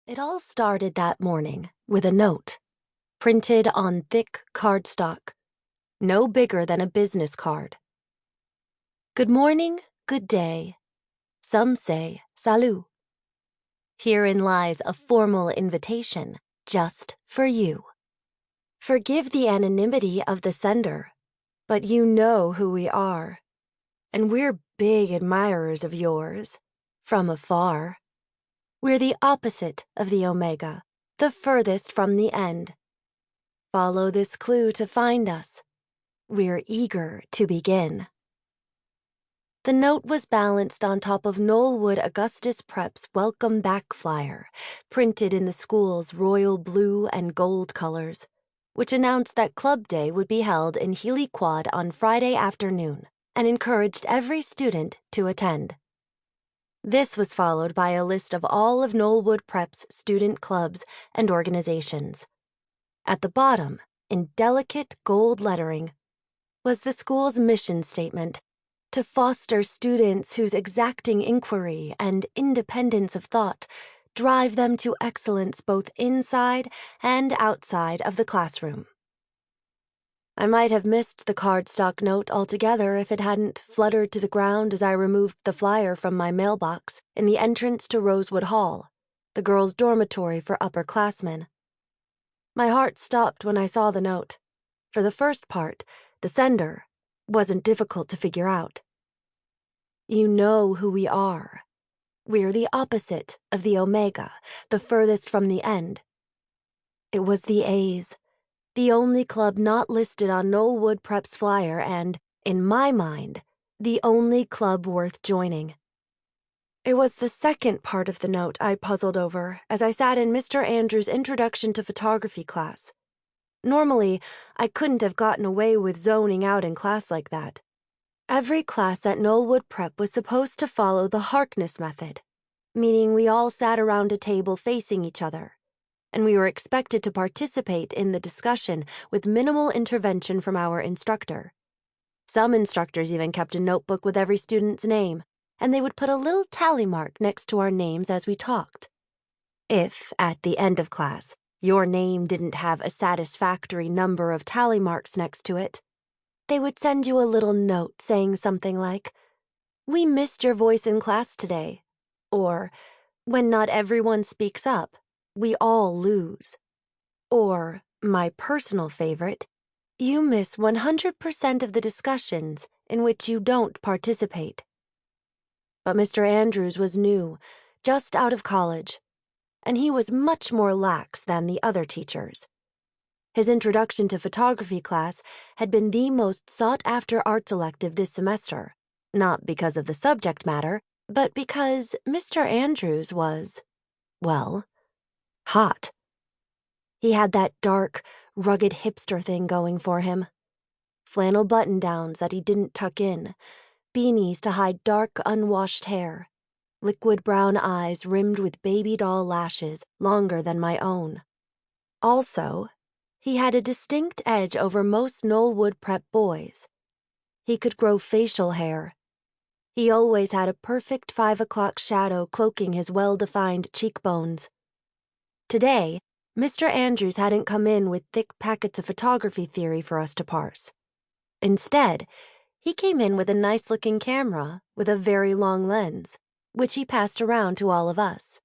It all started that morning with a note, printed on thick cardstock, no bigger than a business card. Good morning, good day. Some say salut. Herein lies a formal invitation just for you. Forgive the anonymity of the sender, but you know who we are, and we're big admirers of yours, from afar. We're the opposite of the omega, the furthest from the end. Follow this clue to find us. We're eager to begin. The note was balanced on top of Knollwood Augustus Prep's welcome back flyer, printed in the school's royal blue and gold colors, which announced that Club Day would be held in Healy Quad on Friday afternoon and encouraged every student to attend. This was followed by a list of all of Knollwood Prep's student clubs and organizations. At the bottom, in delicate gold lettering, was the school's mission statement: to foster students whose exacting inquiry and independence of thought drive them to excellence both inside and outside of the classroom. I might have missed the cardstock note altogether if it hadn't fluttered to the ground as I removed the flyer from my mailbox in the entrance to Rosewood Hall, the girls' dormitory for upperclassmen. My heart stopped when I saw the note. For the first part, the sender, wasn't difficult to figure out. You know who we are. We're the opposite of the omega, the furthest from the end. It was the A's, the only club not listed on Knollwood Prep's flyer and, in my mind, the only club worth joining. It was the second part of the note I puzzled over as I sat in Mr. Andrews' introduction to photography class. Normally, I couldn't have gotten away with zoning out in class like that. Every class at Knollwood Prep was supposed to follow the Harkness method, meaning we all sat around a table facing each other, and we were expected to participate in the discussion with minimal intervention from our instructor. Some instructors even kept a notebook with every student's name, and they would put a little tally mark next to our names as we talked. If, at the end of class, your name didn't have a satisfactory number of tally marks next to it, they would send you a little note saying something like, "We missed your voice in class today," or, "When not everyone speaks up, we all lose," or, my personal favorite, "You miss 100% of the discussions in which you don't participate." But Mr. Andrews was new, just out of college, and he was much more lax than the other teachers. His introduction to photography class had been the most sought-after arts elective this semester, not because of the subject matter, but because Mr. Andrews was, well, hot. He had that dark, rugged hipster thing going for him. Flannel button-downs that he didn't tuck in, beanies to hide dark, unwashed hair, liquid brown eyes rimmed with baby doll lashes longer than my own. Also, he had a distinct edge over most Knollwood Prep boys. He could grow facial hair. He always had a perfect 5 o'clock shadow cloaking his well-defined cheekbones. Today, Mr. Andrews hadn't come in with thick packets of photography theory for us to parse. Instead, he came in with a nice-looking camera with a very long lens, which he passed around to all of us.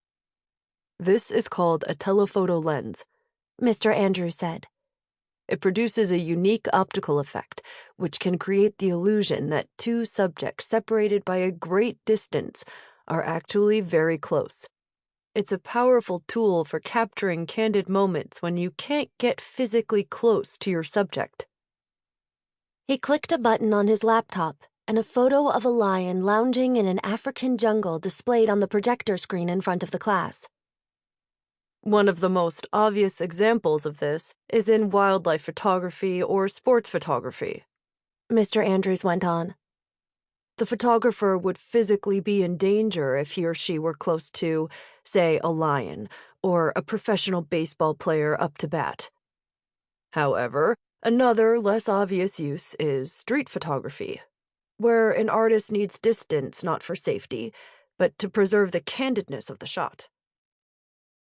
"This is called a telephoto lens," Mr. Andrews said. "It produces a unique optical effect, which can create the illusion that two subjects separated by a great distance are actually very close. It's a powerful tool for capturing candid moments when you can't get physically close to your subject." He clicked a button on his laptop, and a photo of a lion lounging in an African jungle displayed on the projector screen in front of the class. One of the most obvious examples of this is in wildlife photography or sports photography, Mr. Andrews went on. The photographer would physically be in danger if he or she were close to, say, a lion or a professional baseball player up to bat. However, another, less obvious use is street photography, where an artist needs distance not for safety, but to preserve the candidness of the shot.